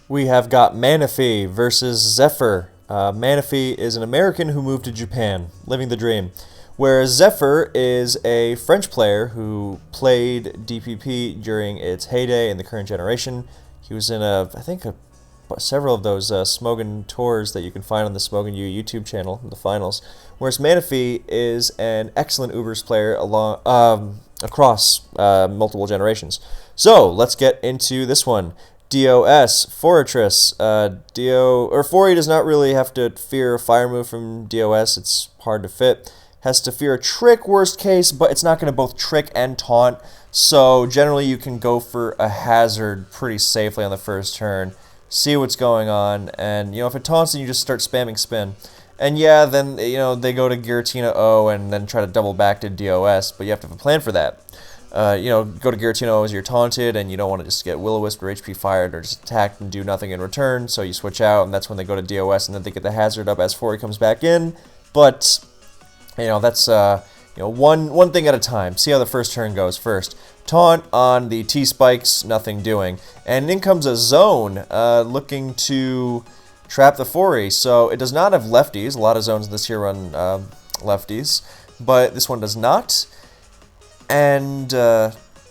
We have got Manaphy versus Zephir. Manaphy is an American who moved to Japan, living the dream, whereas Zephir is a French player who played DPP during its heyday in the current generation. He was in several of those Smogon tours that you can find on the Smogon U YouTube channel in the finals. Whereas Manaphy is an excellent Ubers player across multiple generations. So let's get into this one. DOS, Fortress, Fori does not really have to fear a fire move from DOS, it's hard to fit. Has to fear a trick, worst case, but it's not going to both trick and taunt, so generally you can go for a hazard pretty safely on the first turn, see what's going on, and if it taunts then you just start spamming spin. And yeah, then they go to Giratina O and then try to double back to DOS, but you have to have a plan for that. Go to Giratina as you're taunted, and you don't want to just get Will-O-Wisp or HP fired or just attacked and do nothing in return, so you switch out, and that's when they go to DOS, and then they get the hazard up as Fori comes back in. But, that's, one thing at a time. See how the first turn goes first. Taunt on the T-Spikes, nothing doing. And in comes a Zone, looking to trap the Fori. So it does not have lefties. A lot of zones this here run lefties, but this one does not. And, so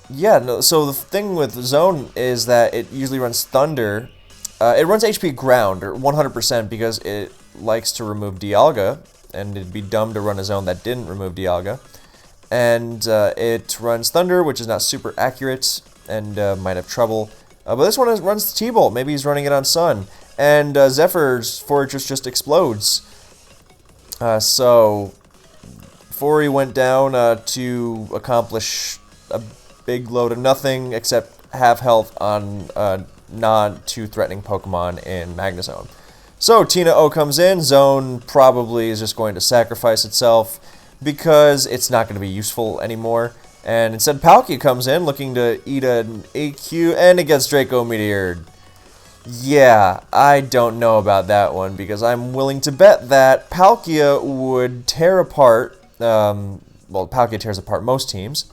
the thing with Zone is that it usually runs Thunder. It runs HP Ground, or 100%, because it likes to remove Dialga, and it'd be dumb to run a Zone that didn't remove Dialga. And it runs Thunder, which is not super accurate, and might have trouble. But this one runs T-Bolt. Maybe he's running it on Sun. And Zephyr's Fortress just explodes. So Fori went down to accomplish a big load of nothing except half health on not too threatening Pokemon in Magnezone. So Tina O comes in. Zone probably is just going to sacrifice itself because it's not going to be useful anymore. And instead Palkia comes in looking to eat an AQ, and it gets Draco Meteored. Yeah, I don't know about that one because I'm willing to bet that Palkia would tear apart. Palkia tears apart most teams,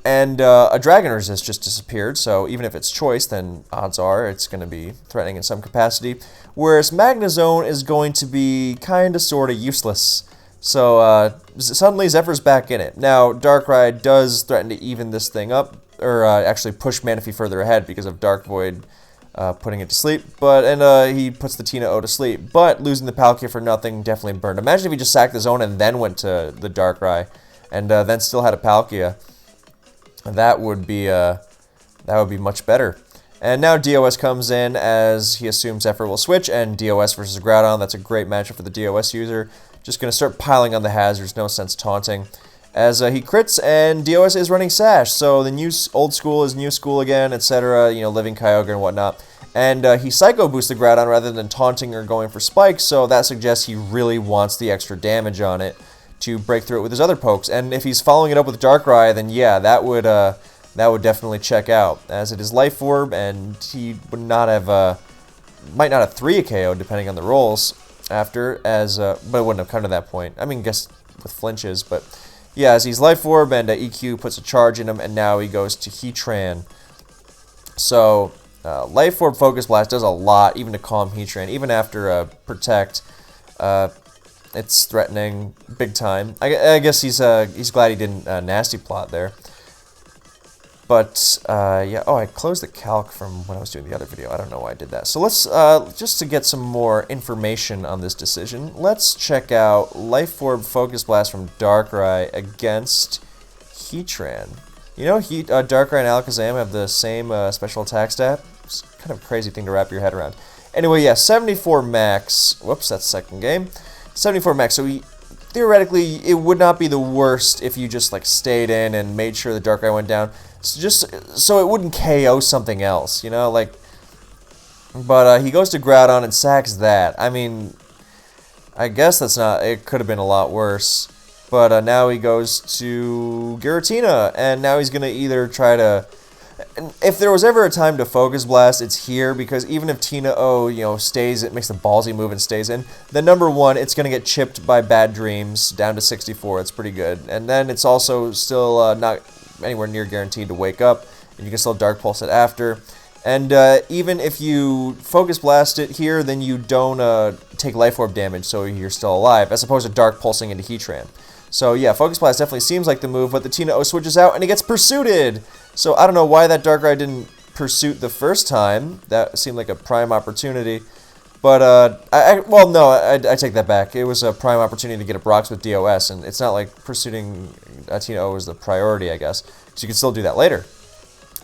and a Dragon Resist just disappeared, so even if it's choice, then odds are it's going to be threatening in some capacity, whereas Magnezone is going to be kinda sorta useless. So suddenly Zephyr's back in it. Now Darkrai does threaten to even this thing up, or actually push Manaphy further ahead because of Dark Void putting it to sleep, and he puts the Tina O to sleep, but losing the Palkia for nothing definitely burned. Imagine if he just sacked the Zone and then went to the Darkrai, and then still had a Palkia. That would be much better. And now DOS comes in as he assumes Zephir will switch, and DOS versus Groudon, that's a great matchup for the DOS user. Just going to start piling on the hazards, no sense taunting. As he crits, and DOS is running Sash, so the old school is new school again, etc., living Kyogre and whatnot. And he Psycho Boosts the Groudon rather than taunting or going for spikes, so that suggests he really wants the extra damage on it to break through it with his other pokes. And if he's following it up with Darkrai, then yeah, that would definitely check out, as it is Life Orb, and he would not have, might not have 3 KO depending on the rolls after, but it wouldn't have come to that point. I mean, guess with flinches, but yeah, as he's Life Orb, and EQ puts a charge in him, and now he goes to Heatran. So Life Orb Focus Blast does a lot, even to calm Heatran. Even after Protect, it's threatening big time. I guess he's glad he didn't Nasty Plot there. But, yeah, I closed the calc from when I was doing the other video. I don't know why I did that. So let's, just to get some more information on this decision, let's check out Life Orb Focus Blast from Darkrai against Heatran. Darkrai and Alakazam have the same special attack stat. It's kind of a crazy thing to wrap your head around. Anyway, yeah, 74 max. Whoops, that's second game. 74 max, so theoretically, it would not be the worst if you just, stayed in and made sure the Darkrai went down. So it wouldn't KO something else, But he goes to Groudon and sacks that. I mean, I guess it could have been a lot worse. But now he goes to Giratina, and now he's going to either try to... If there was ever a time to Focus Blast, it's here, because even if Tina O, stays, it makes a ballsy move and stays in, then number one, it's going to get chipped by Bad Dreams down to 64. It's pretty good. And then it's also still not anywhere near guaranteed to wake up, and you can still Dark Pulse it after. And even if you Focus Blast it here, then you don't take Life Orb damage, so you're still alive, as opposed to Dark Pulsing into Heatran. So yeah, Focus Blast definitely seems like the move, but the Tina-O switches out and it gets Pursuited! So I don't know why that Darkrai didn't Pursuit the first time. That seemed like a prime opportunity. But, well, no, I take that back. It was a prime opportunity to get a Brox with DOS, and it's not like pursuing a Tina-O is the priority, I guess. So you can still do that later.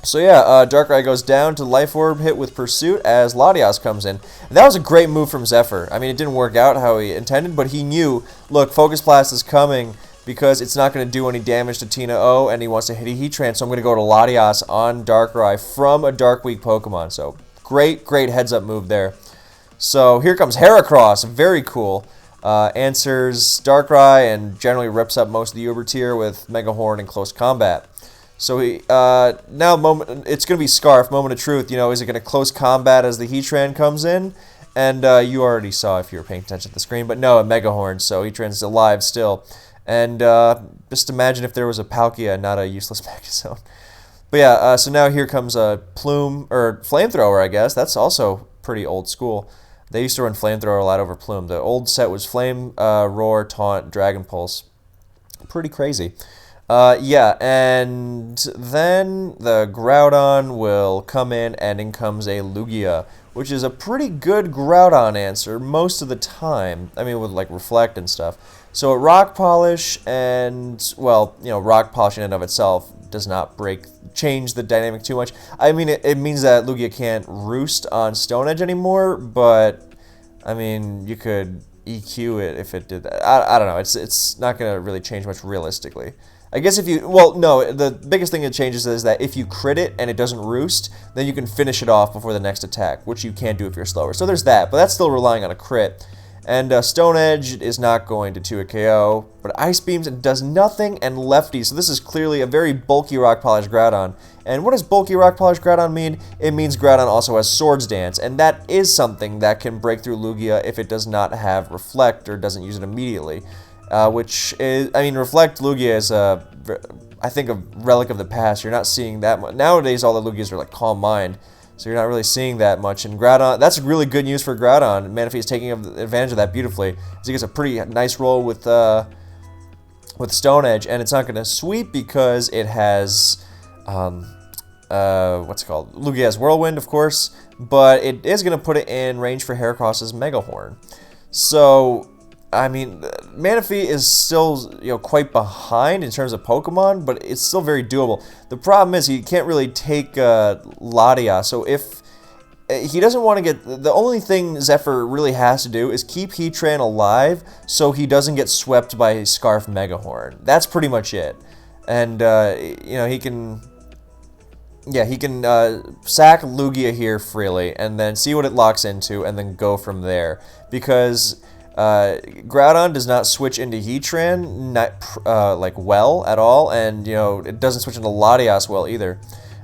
So yeah, Darkrai goes down to Life Orb hit with Pursuit as Latias comes in. And that was a great move from Zephir. I mean, it didn't work out how he intended, but he knew, look, Focus Blast is coming because it's not going to do any damage to Tina-O, and he wants to hit a Heatran, so I'm going to go to Latias on Darkrai from a Dark Weak Pokemon. So great heads-up move there. So here comes Heracross, very cool. Answers Darkrai and generally rips up most of the Uber tier with Mega Horn in close combat. So now it's going to be Scarf, Moment of Truth. You know, is it going to close combat as the Heatran comes in? And you already saw if you were paying attention to the screen, but no, a Mega Horn, so Heatran's alive still. And just imagine if there was a Palkia and not a useless Megazone. But yeah, so now here comes a Plume, or Flamethrower, I guess. That's also pretty old school. They used to run Flamethrower a lot over Plume. The old set was Flame, Roar, Taunt, Dragon Pulse. Pretty crazy. Yeah, and then the Groudon will come and in comes a Lugia, which is a pretty good Groudon answer most of the time. I mean, with like Reflect and stuff. So a Rock Polish and, well, you know, Rock Polish in and of itself does not change the dynamic too much. I mean, it means that Lugia can't roost on Stone Edge anymore, but, I mean, you could EQ it if it did that. I don't know. It's not going to really change much realistically. I guess if you, well, no, the biggest thing that changes is that if you crit it and it doesn't roost, then you can finish it off before the next attack, which you can do if you're slower. So there's that, but that's still relying on a crit. And Stone Edge is not going to 2-hit KO, but Ice Beams does nothing, and Lefty. So this is clearly a very bulky Rock Polish Groudon. And what does bulky Rock Polish Groudon mean? It means Groudon also has Swords Dance, and that is something that can break through Lugia if it does not have Reflect or doesn't use it immediately. Which is, I mean, Reflect Lugia is, I think, a relic of the past. You're not seeing that much. Nowadays, all the Lugias are like Calm Mind, so you're not really seeing that much. And Groudon, that's really good news for Groudon. Manaphy is taking advantage of that beautifully. He gets a pretty nice roll with Stone Edge, and it's not going to sweep because it has, what's it called? Lugia has Whirlwind, of course, but it is going to put it in range for Heracross's Mega Horn. So, I mean, Manaphy is still, you know, quite behind in terms of Pokemon, but it's still very doable. The problem is he can't really take Latias, so if he doesn't want to get, the only thing Zephir really has to do is keep Heatran alive so he doesn't get swept by Scarf Mega Horn. That's pretty much it. And, you know, he can, yeah, he can sack Lugia here freely and then see what it locks into and then go from there. Because Groudon does not switch into Heatran like well at all, and you know it doesn't switch into Latias well either.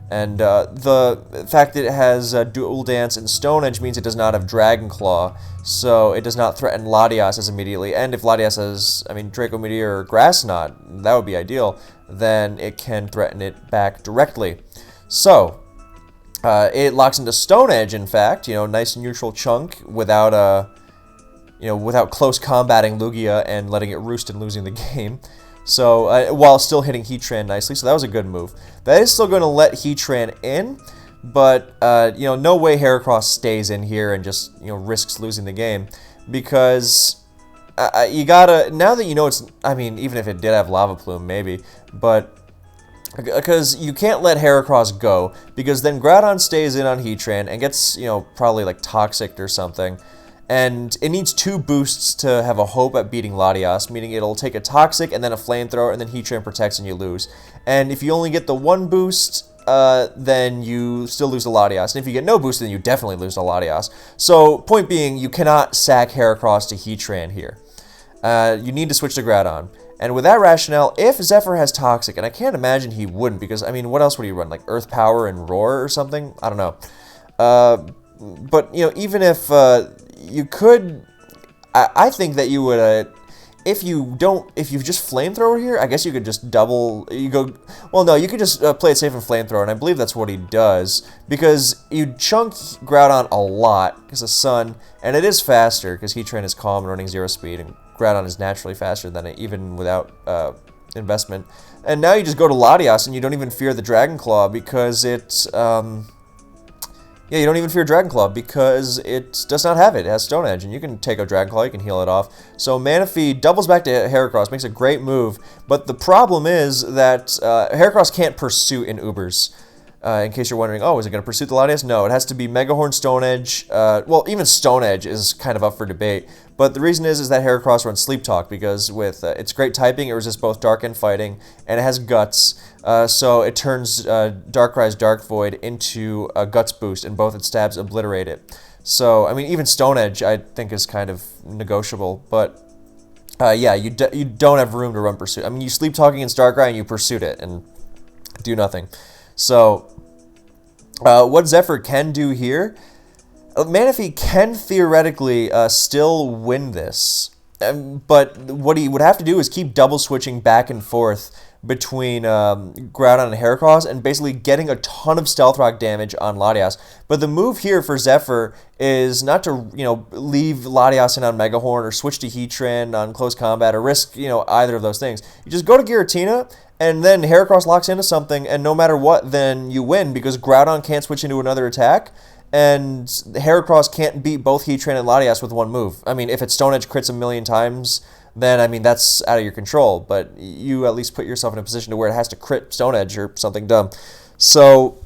And the fact that it has Dual Dance and Stone Edge means it does not have Dragon Claw, so it does not threaten Latias as immediately. And if Latias has, I mean, Draco Meteor or Grass Knot, that would be ideal. Then it can threaten it back directly. So it locks into Stone Edge. In fact, you know, nice neutral chunk without a. You know, without close combating Lugia and letting it roost and losing the game. So, while still hitting Heatran nicely, so that was a good move. That is still going to let Heatran in, but, you know, no way Heracross stays in here and just, you know, risks losing the game. Because, you gotta, now that you know it's, I mean, even if it did have Lava Plume, maybe, but, because you can't let Heracross go, because then Groudon stays in on Heatran and gets, you know, probably like Toxic or something. And it needs 2 boosts to have a hope at beating Latias, meaning it'll take a Toxic and then a Flamethrower, and then Heatran protects and you lose. And if you only get the 1 boost, then you still lose to Latias. And if you get no boost, then you definitely lose to Latias. So, point being, you cannot sack Heracross to Heatran here. You need to switch to Groudon. And with that rationale, if Zephir has Toxic, and I can't imagine he wouldn't, because, I mean, what else would he run? Like Earth Power and Roar or something? I don't know. But, you know, even if... you could, I think that you would, if you just flamethrower here, I guess you could just double, well, no, you could just play it safe and flamethrower, and I believe that's what he does, because you chunk Groudon a lot, because of Sun, and it is faster, because Heatran is calm and running 0 speed, and Groudon is naturally faster than it, even without investment. And now you just go to Latias, and you don't even fear the Dragon Claw, because it's, yeah, you don't even fear Dragon Claw because it does not have it. It has Stone Edge, and you can take a Dragon Claw, you can heal it off. So Manaphy doubles back to Heracross, makes a great move, but the problem is that Heracross can't pursue in Ubers. In case you're wondering, oh, is it going to pursue the Latias? No, it has to be Mega Horn, Stone Edge. Well, even Stone Edge is kind of up for debate. But the reason is that Heracross runs Sleep Talk, because with its great typing, it resists both Dark and Fighting, and it has Guts. So it turns Darkrai's Dark Void into a Guts boost, and both its stabs obliterate it. So, I mean, even Stone Edge, I think, is kind of negotiable. But, yeah, you don't have room to run Pursuit. I mean, you Sleep Talk against Darkrai, and you Pursuit it, and do nothing. So, what Zephir can do here, Manaphy can theoretically still win this, but what he would have to do is keep double switching back and forth between Groudon and Heracross, and basically getting a ton of Stealth Rock damage on Latias. But the move here for Zephir is not to, leave Latias in on Mega Horn, or switch to Heatran on close combat, or risk, either of those things. You just go to Giratina, and then Heracross locks into something, and no matter what, then you win, because Groudon can't switch into another attack, and Heracross can't beat both Heatran and Latias with one move. I mean, if it's Stone Edge crits a million times, then, I mean, that's out of your control, but you at least put yourself in a position to where it has to crit Stone Edge or something dumb. So,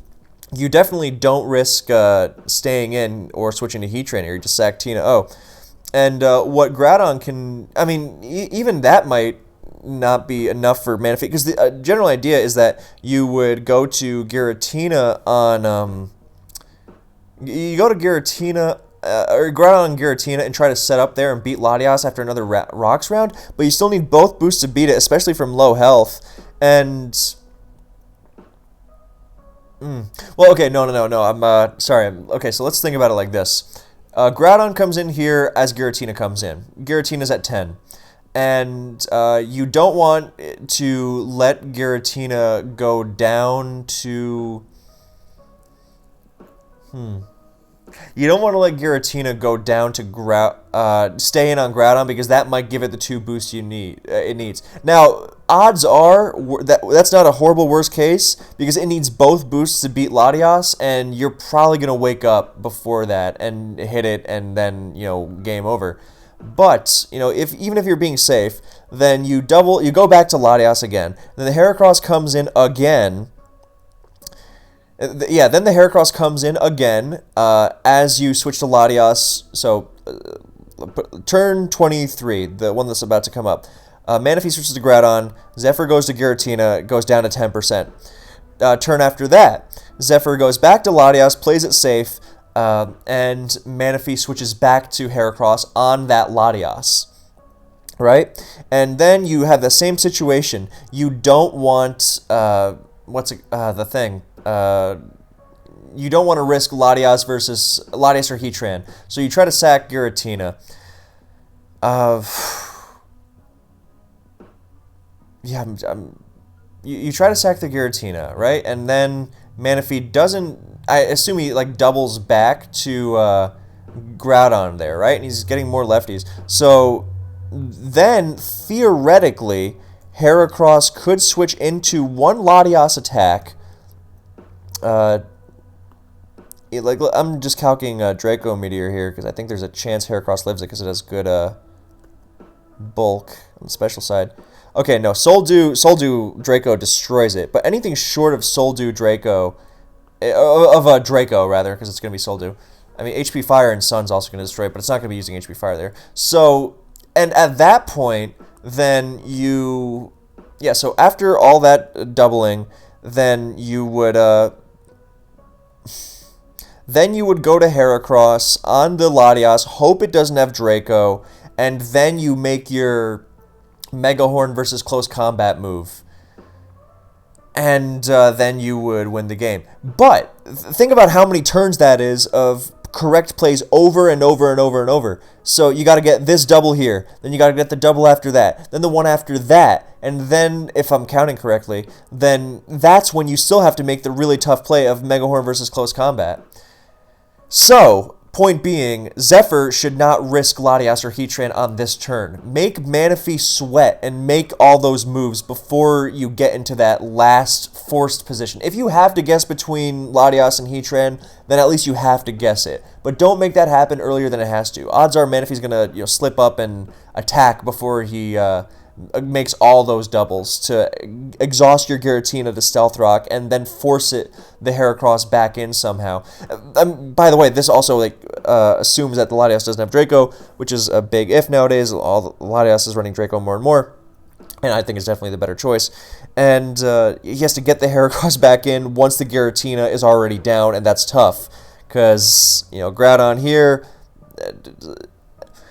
you definitely don't risk staying in or switching to Heatran here. You just sack Tina. Oh, and what Groudon can, I mean, even that might not be enough for Manaphy, because the general idea is that you would go to Giratina on, you go to Giratina, or Groudon on Giratina and try to set up there and beat Latias after another Rocks round, but you still need both boosts to beat it, especially from low health, and... Well, okay, no, I'm, sorry, okay, so let's think about it like this. Groudon comes in here as Giratina comes in. Giratina's at 10. And you don't want to let Giratina go down to... You don't want to let Giratina go down to stay in on Groudon, because that might give it the 2 boosts it needs. Now, odds are that's not a horrible worst case, because it needs both boosts to beat Latias, and you're probably going to wake up before that and hit it, and then, game over. But, even if you're being safe, then you go back to Latias again. Then the Heracross comes in again. Yeah, then the Heracross comes in again as you switch to Latias. So, turn 23, the one that's about to come up. Manaphy switches to Groudon. Zephir goes to Giratina, goes down to 10%. Turn after that, Zephir goes back to Latias, plays it safe, and Manaphy switches back to Heracross on that Latias. Right? And then you have the same situation. You don't want... the thing? You don't want to risk Latias versus Latias or Heatran, so you try to sack Giratina. You try to sack the Giratina, right? And then Manaphy doesn't. I assume he doubles back to Groudon there, right? And he's getting more lefties. So then theoretically, Heracross could switch into one Latias attack. I'm just calculating Draco Meteor here, because I think there's a chance Heracross lives it, because it has good bulk on the special side. Okay, no, Soldew Draco destroys it, but anything short of Soldew Draco, Draco rather, because it's going to be Soldew. I mean, HP Fire and Sun's also going to destroy it, but it's not going to be using HP Fire there. So, and at that point, then so after all that doubling, then you would go to Heracross on the Latias, hope it doesn't have Draco, and then you make your Mega Horn versus close combat move. And then you would win the game. But think about how many turns that is of correct plays over and over and over and over. So you got to get this double here, then you got to get the double after that, then the one after that, and then, if I'm counting correctly, then that's when you still have to make the really tough play of Megahorn versus Close Combat. So, point being, Zephir should not risk Latias or Heatran on this turn. Make Manaphy sweat and make all those moves before you get into that last forced position. If you have to guess between Latias and Heatran, then at least you have to guess it. But don't make that happen earlier than it has to. Odds are Manaphy's going to slip up and attack before he makes all those doubles to exhaust your Giratina to Stealth Rock and then force the Heracross back in somehow. By the way, this also assumes that the Latias doesn't have Draco, which is a big if nowadays. Latias is running Draco more and more, and I think it's definitely the better choice. And he has to get the Heracross back in once the Giratina is already down, and that's tough because Groudon here.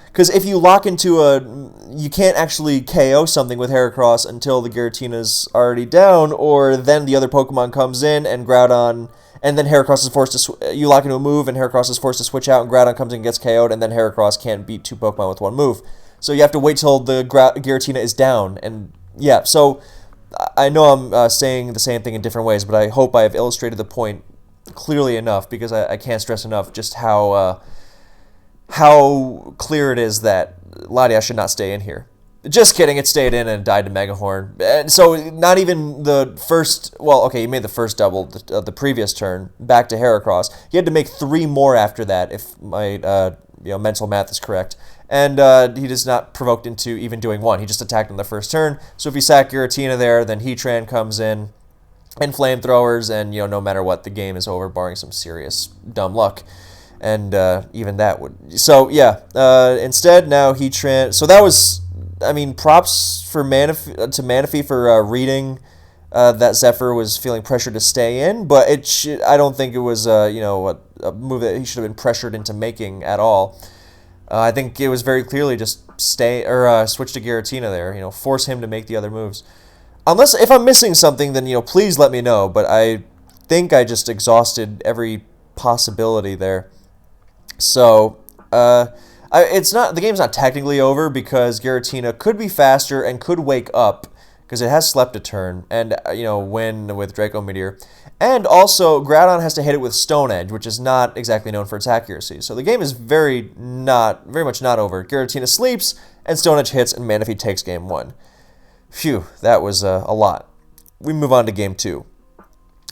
Because if you lock into you can't actually KO something with Heracross until the Giratina's already down, or then the other Pokemon comes in and Groudon, and then Heracross is forced to, you lock into a move and Heracross is forced to switch out and Groudon comes in and gets KO'd, and then Heracross can't beat two Pokemon with one move. So you have to wait till the Giratina is down, and yeah, so I know I'm saying the same thing in different ways, but I hope I have illustrated the point clearly enough, because I can't stress enough just how clear it is that Latias should not stay in here. Just kidding, it stayed in and died to Megahorn. And so not even the first, well, okay, he made the first double the previous turn back to Heracross. He had to make 3 more after that, if my mental math is correct. And he is not provoked into even doing 1. He just attacked on the first turn. So if you sack Giratina there, then Heatran comes in and flamethrowers, and no matter what, the game is over, barring some serious dumb luck. And even that would... So, yeah. Instead, now Heatran... So that was... I mean, props for Manaphy for reading that Zephir was feeling pressure to stay in, but I don't think it was a move that he should have been pressured into making at all. I think it was very clearly just switch to Giratina there. Force him to make the other moves. Unless, if I'm missing something, then please let me know. But I think I just exhausted every possibility there. So, the game's not technically over because Giratina could be faster and could wake up because it has slept a turn and win with Draco Meteor. And also, Groudon has to hit it with Stone Edge, which is not exactly known for its accuracy. So the game is very much not over. Giratina sleeps and Stone Edge hits and Manaphy takes game 1. Phew, that was a lot. We move on to game 2.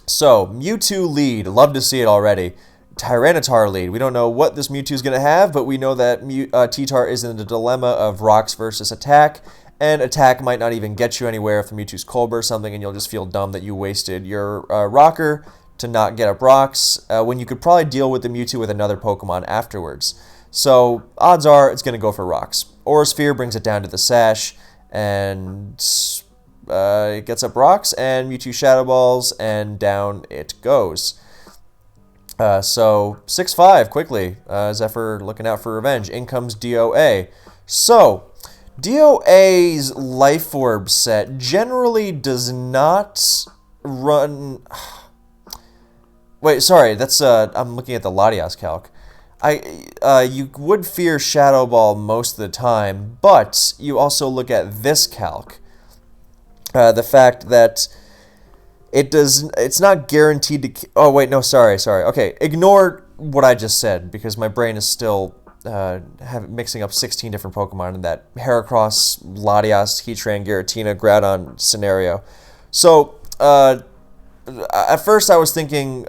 So, Mewtwo lead. Love to see it already. Tyranitar lead. We don't know what this Mewtwo is going to have, but we know that T-Tar is in the dilemma of Rocks versus Attack, and Attack might not even get you anywhere if the Mewtwo's Cold Burst something, and you'll just feel dumb that you wasted your Rocker to not get up Rocks, when you could probably deal with the Mewtwo with another Pokemon afterwards. So, odds are it's going to go for Rocks. Aura Sphere brings it down to the Sash, and it gets up Rocks, and Mewtwo Shadow Balls, and down it goes. So, 6-5, quickly. Zephir looking out for revenge. In comes DOA. So, DOA's Life Orb set generally does not run... Wait, sorry, that's, I'm looking at the Latias calc. You would fear Shadow Ball most of the time, but you also look at this calc. The fact that it's not guaranteed to... Oh, wait, no, sorry. Okay, ignore what I just said, because my brain is still mixing up 16 different Pokemon in that Heracross, Latias, Heatran, Giratina, Groudon scenario. So, at first I was thinking,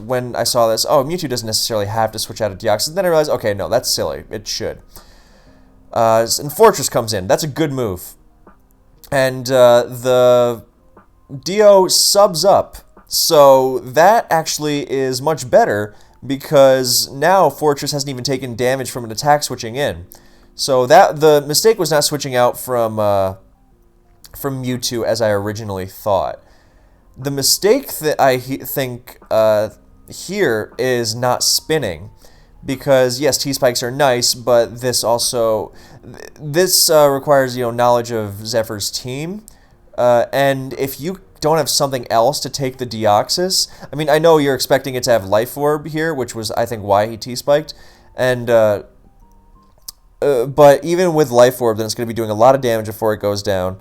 when I saw this, Mewtwo doesn't necessarily have to switch out of Deoxys. Then I realized, okay, no, that's silly. It should. And Fortress comes in. That's a good move. And the Dio subs up, so that actually is much better because now Fortress hasn't even taken damage from an attack switching in. So the mistake was not switching out from Mewtwo as I originally thought. The mistake that I think here is not spinning, because yes, T-Spikes are nice, but this also requires knowledge of Zephyr's team. And if you don't have something else to take the Deoxys. I mean, I know you're expecting it to have Life Orb here, which was, I think, why he T-spiked. And, but even with Life Orb, then it's going to be doing a lot of damage before it goes down.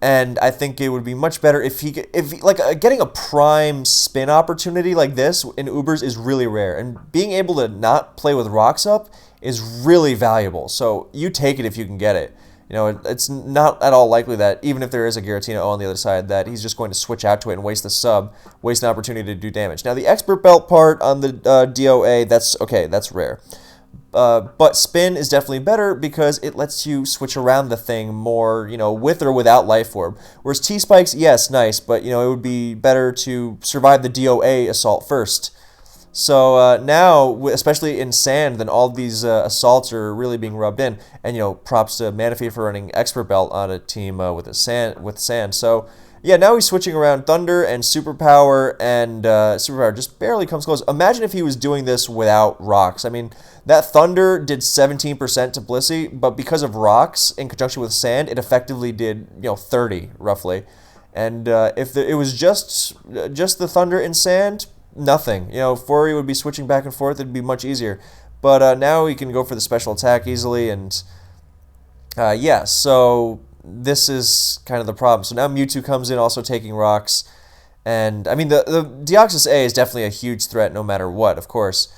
And I think it would be much better if getting a prime spin opportunity like this in Ubers is really rare. And being able to not play with rocks up is really valuable. So you take it if you can get it. You know, it's not at all likely that, even if there is a Giratina O on the other side, that he's just going to switch out to it and waste the sub, waste an opportunity to do damage. Now, the Expert Belt part on the DOA, that's okay, that's rare. But Spin is definitely better because it lets you switch around the thing more, you know, with or without Life Orb. Whereas T-Spikes, yes, nice, but, you know, it would be better to survive the DOA assault first. So now, especially in Sand, then all these assaults are really being rubbed in. And, you know, props to Manaphy for running Expert Belt on a team with Sand. So, yeah, now he's switching around Thunder and Superpower, and Superpower just barely comes close. Imagine if he was doing this without Rocks. I mean, that Thunder did 17% to Blissey, but because of Rocks in conjunction with Sand, it effectively did, you know, 30, roughly. And if it was just the Thunder and Sand, nothing. You know, Furry would be switching back and forth. It'd be much easier. But now he can go for the special attack easily, and yeah, so this is kind of the problem. So now Mewtwo comes in also taking rocks. And, I mean, the Deoxys A is definitely a huge threat no matter what, of course.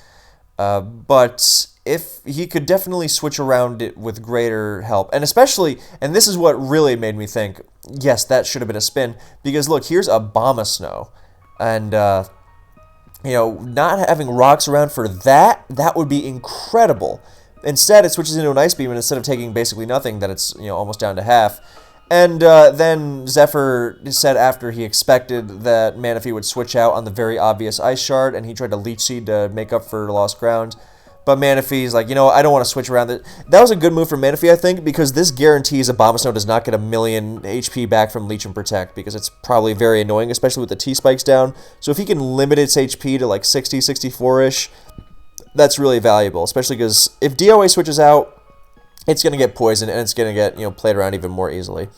But if he could definitely switch around it with greater help. And especially, and this is what really made me think, yes, that should have been a spin. Because, look, here's a Abomasnow. And, you know, not having rocks around for that would be incredible. Instead, it switches into an Ice Beam, and instead of taking basically nothing, then it's, you know, almost down to half. And then Zephir said after he expected that Manaphy would switch out on the very obvious Ice Shard, and he tried to Leech Seed to make up for lost ground. But Manaphy's like, you know, I don't want to switch around. That was a good move for Manaphy, I think, because this guarantees Abomasnow does not get 1,000,000 HP back from Leech and Protect, because it's probably very annoying, especially with the T-Spikes down. So if he can limit its HP to like 60, 64-ish, that's really valuable, especially because if DOA switches out, it's going to get poisoned, and it's going to get, you know, played around even more easily.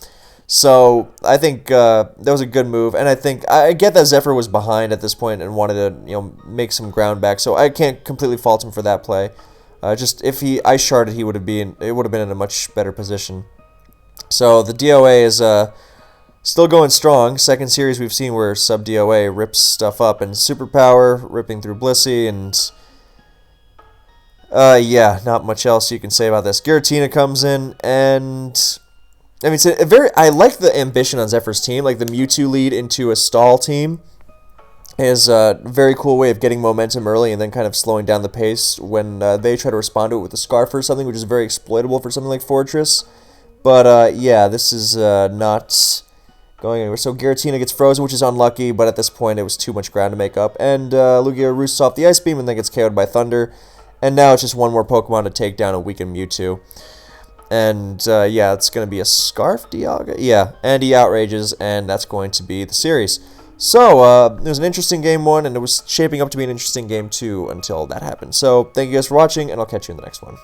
So I think that was a good move, and I get that Zephir was behind at this point and wanted to, you know, make some ground back, so I can't completely fault him for that play. Just if he Ice Sharded, it would have been in a much better position. So the DOA is still going strong. Second series we've seen where sub DOA rips stuff up, and Superpower ripping through Blissey, and yeah, not much else you can say about this. Giratina comes in, and I mean, I like the ambition on Zephyr's team. Like the Mewtwo lead into a stall team is a very cool way of getting momentum early and then kind of slowing down the pace when they try to respond to it with a Scarf or something, which is very exploitable for something like Fortress. But yeah, this is not going anywhere. So Giratina gets frozen, which is unlucky, but at this point it was too much ground to make up. And Lugia roosts off the Ice Beam and then gets KO'd by Thunder. And now it's just one more Pokemon to take down a weakened Mewtwo. And, yeah, it's going to be a Scarf Dialga? Yeah, and he outrages, and that's going to be the series. So, it was an interesting Game 1, and it was shaping up to be an interesting Game 2 until that happened. So, thank you guys for watching, and I'll catch you in the next one.